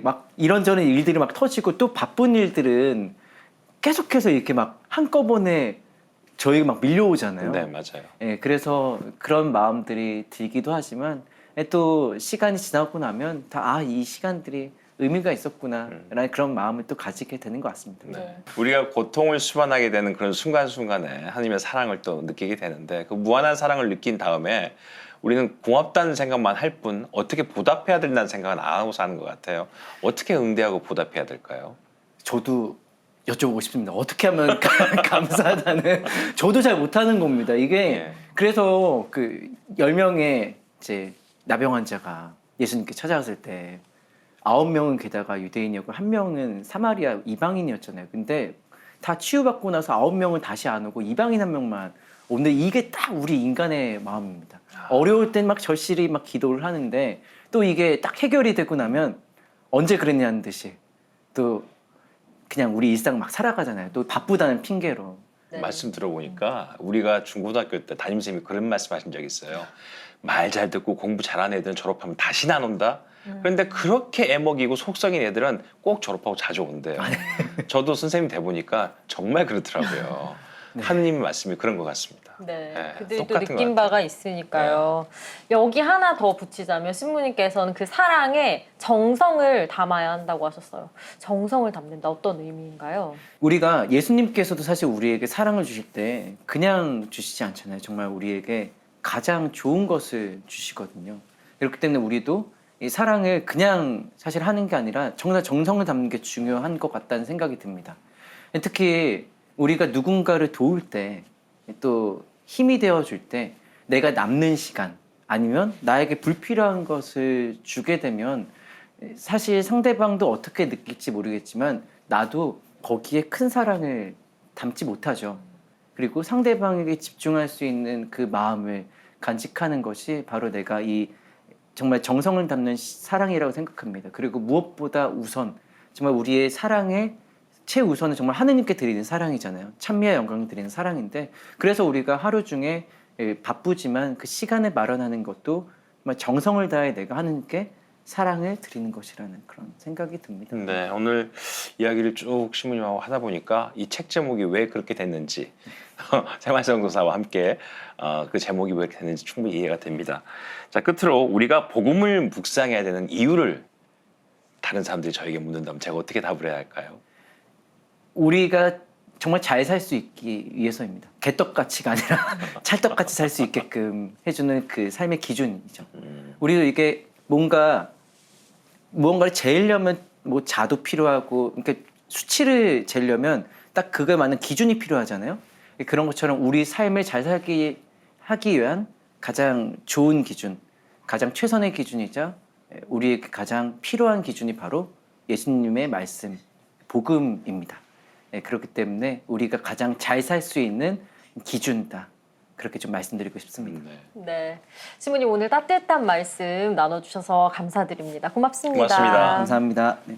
막 이런저런 일들이 막 터지고, 또 바쁜 일들은 계속해서 이렇게 막 한꺼번에 저희가 막 밀려오잖아요. 네, 맞아요. 예, 그래서 그런 마음들이 들기도 하지만 또 시간이 지나고 나면 다 이 시간들이 의미가 있었구나라는 그런 마음을 또 가지게 되는 것 같습니다. 네. 우리가 고통을 수반하게 되는 그런 순간순간에 하나님의 사랑을 또 느끼게 되는데, 그 무한한 사랑을 느낀 다음에 우리는 고맙다는 생각만 할 뿐 어떻게 보답해야 된다는 생각은 안 하고 사는 것 같아요. 어떻게 응대하고 보답해야 될까요? 저도 여쭤보고 싶습니다. 어떻게 하면 감사하다는, 저도 잘 못하는 겁니다. 이게 예. 그래서 그 10명의 이제 나병 환자가 예수님께 찾아왔을 때 9명은 게다가 유대인이었고 1명은 사마리아 이방인이었잖아요. 근데 다 치유받고 나서 9명은 다시 안 오고 이방인 1명만 오는데, 이게 딱 우리 인간의 마음입니다. 어려울 땐 막 절실히 막 기도를 하는데 또 이게 딱 해결이 되고 나면 언제 그랬냐는 듯이 또 그냥 우리 일상 막 살아가잖아요. 또 바쁘다는 핑계로. 네. 말씀 들어보니까 우리가 중고등학교 때 담임선생님이 그런 말씀하신 적이 있어요. 말 잘 듣고 공부 잘하는 애들은 졸업하면 다시는 안 온다. 그런데 그렇게 애먹이고 속썩인 애들은 꼭 졸업하고 자주 온대요. 저도 선생님 돼 보니까 정말 그렇더라고요. 하느님의 말씀이 그런 것 같습니다. 네, 네, 그들도 똑같은 것 느낀 같아요. 바가 있으니까요. 여기 하나 더 붙이자면 신부님께서는 그 사랑에 정성을 담아야 한다고 하셨어요. 정성을 담는다, 어떤 의미인가요? 우리가 예수님께서도 사실 우리에게 사랑을 주실 때 그냥 주시지 않잖아요. 정말 우리에게 가장 좋은 것을 주시거든요. 그렇기 때문에 우리도 이 사랑을 그냥 사실 하는 게 아니라 정말 정성을 담는 게 중요한 것 같다는 생각이 듭니다. 특히 우리가 누군가를 도울 때, 또 힘이 되어줄 때, 내가 남는 시간 아니면 나에게 불필요한 것을 주게 되면 사실 상대방도 어떻게 느낄지 모르겠지만 나도 거기에 큰 사랑을 담지 못하죠. 그리고 상대방에게 집중할 수 있는 그 마음을 간직하는 것이 바로 내가 이 정말 정성을 담는 사랑이라고 생각합니다. 그리고 무엇보다 우선 정말 우리의 사랑의 최우선은 정말 하느님께 드리는 사랑이잖아요. 찬미와 영광을 드리는 사랑인데 그래서 우리가 하루 중에 바쁘지만 그 시간을 마련하는 것도 정말 정성을 다해 내가 하느님께 사랑을 드리는 것이라는 그런 생각이 듭니다. 네, 오늘 이야기를 쭉 신부님하고 하다 보니까 이 책 제목이 왜 그렇게 됐는지 생활성도사와 함께 그 제목이 왜 이렇게 됐는지 충분히 이해가 됩니다. 자, 끝으로 우리가 복음을 묵상해야 되는 이유를 다른 사람들이 저에게 묻는다면 제가 어떻게 답을 해야 할까요? 우리가 정말 잘 살 수 있기 위해서입니다. 개떡같이가 아니라 찰떡같이 살 수 있게끔 해주는 그 삶의 기준이죠. 우리도 이게 무언가를 재려면 뭐 자도 필요하고, 그러니까 수치를 재려면 딱 그거에 맞는 기준이 필요하잖아요. 그런 것처럼 우리 삶을 잘 살기 하기 위한 가장 좋은 기준, 가장 최선의 기준이자 우리에게 가장 필요한 기준이 바로 예수님의 말씀, 복음입니다. 그렇기 때문에 우리가 가장 잘 살 수 있는 기준이다. 그렇게 좀 말씀드리고 싶습니다. 네, 신부님 오늘 따뜻한 말씀 나눠주셔서 감사드립니다. 고맙습니다. 고맙습니다. 감사합니다. 네.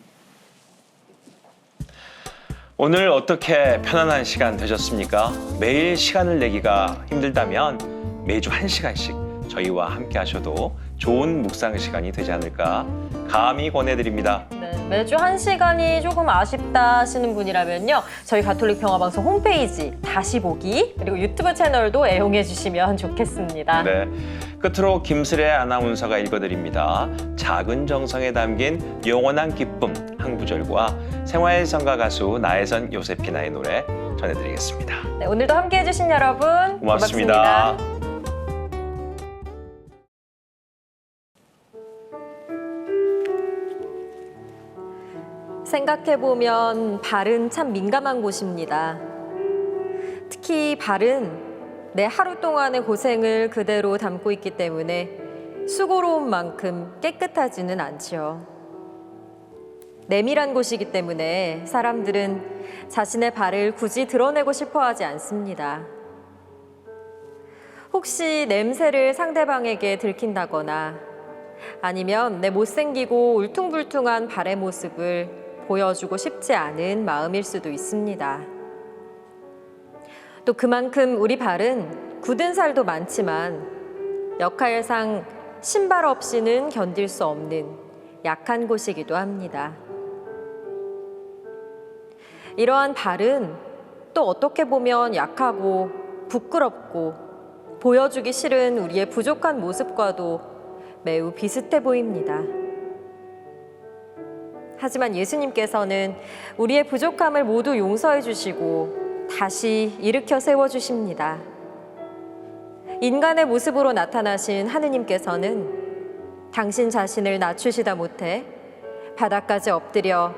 오늘 어떻게 편안한 시간 되셨습니까? 매일 시간을 내기가 힘들다면 매주 1시간씩 저희와 함께 하셔도 좋은 묵상 시간이 되지 않을까 감히 권해드립니다. 네, 매주 1시간이 조금 아쉽다 하시는 분이라면요. 저희 가톨릭 평화방송 홈페이지 다시 보기 그리고 유튜브 채널도 애용해 주시면 좋겠습니다. 네, 끝으로 김슬애 아나운서가 읽어드립니다. 작은 정성에 담긴 영원한 기쁨 한 구절과 생활성가 가수 나혜선 요세피나의 노래 전해드리겠습니다. 네, 오늘도 함께해 주신 여러분 고맙습니다. 생각해보면 발은 참 민감한 곳입니다. 특히 발은 내 하루 동안의 고생을 그대로 담고 있기 때문에 수고로운 만큼 깨끗하지는 않지요. 내밀한 곳이기 때문에 사람들은 자신의 발을 굳이 드러내고 싶어 하지 않습니다. 혹시 냄새를 상대방에게 들킨다거나 아니면 내 못생기고 울퉁불퉁한 발의 모습을 보여주고 싶지 않은 마음일 수도 있습니다. 또 그만큼 우리 발은 굳은 살도 많지만 역할상 신발 없이는 견딜 수 없는 약한 곳이기도 합니다. 이러한 발은 또 어떻게 보면 약하고 부끄럽고 보여주기 싫은 우리의 부족한 모습과도 매우 비슷해 보입니다. 하지만 예수님께서는 우리의 부족함을 모두 용서해 주시고 다시 일으켜 세워 주십니다. 인간의 모습으로 나타나신 하느님께서는 당신 자신을 낮추시다 못해 바닥까지 엎드려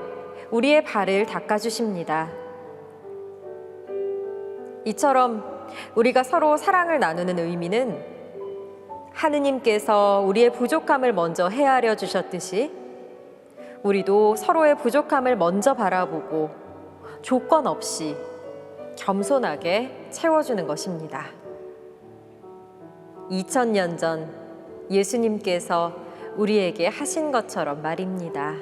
우리의 발을 닦아주십니다. 이처럼 우리가 서로 사랑을 나누는 의미는 하느님께서 우리의 부족함을 먼저 헤아려 주셨듯이 우리도 서로의 부족함을 먼저 바라보고 조건 없이 겸손하게 채워주는 것입니다. 2000년 전 예수님께서 우리에게 하신 것처럼 말입니다.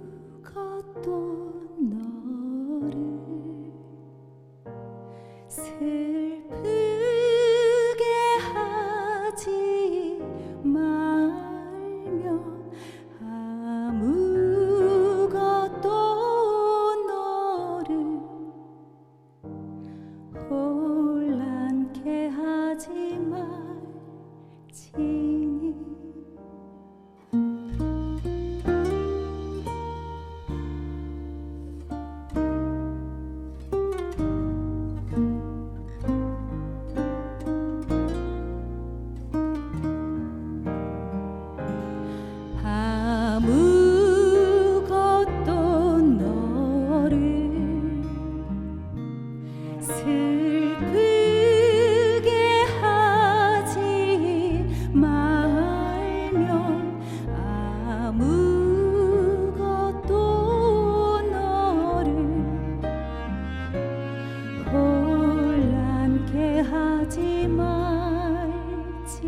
아무것도 너를 슬프게 하지 말며 아무것도 너를 혼란케 하지 말지니 슬프게 하지 말면 아무것도 너를 혼란케 하지 말지니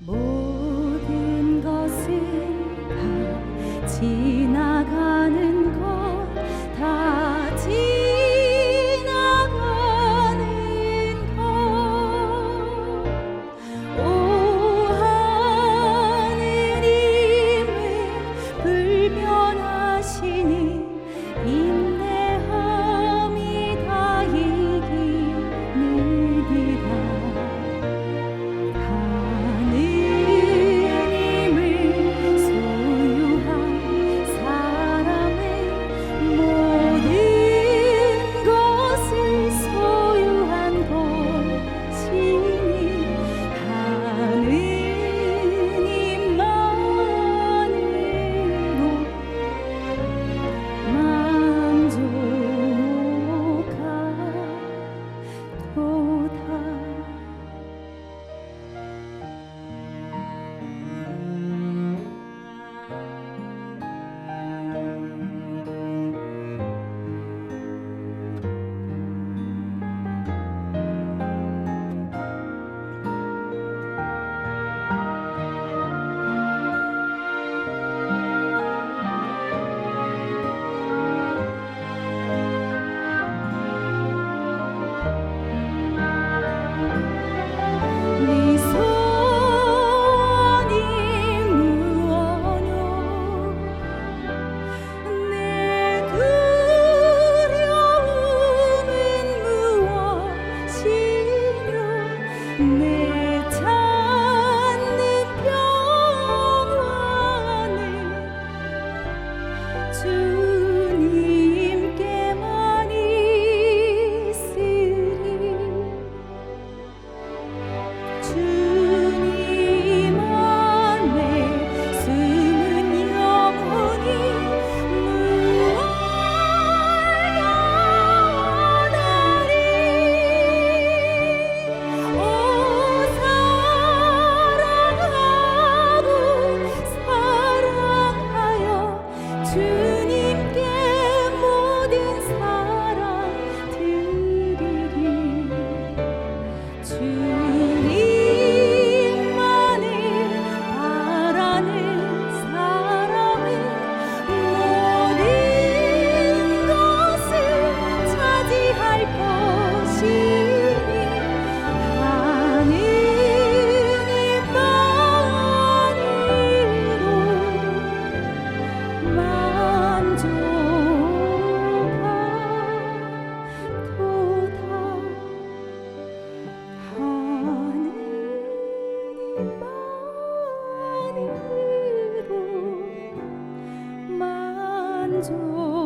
모든 것은 다 지나가는 것 다 지나가는 것 오 하느님은 불변하시니 인내함이 다 이기느니라 하느님을 소유한 사람은 모든 것을 소유한 것이니 하느님만으로 만족하도다. 네 소원이 무엇뇨 내 두려움은 무엇이뇨 내 찾는 평안은 주님께만 있으리 주님 안에 숨은 영혼이 무엇나리 오 사랑하고 사랑하여 주님께 모든 사랑 드리리 주님만을 바라는 사람은 모든 것을 차지할 것이니 하느님만으로 만족하도다 하느님만으로 만족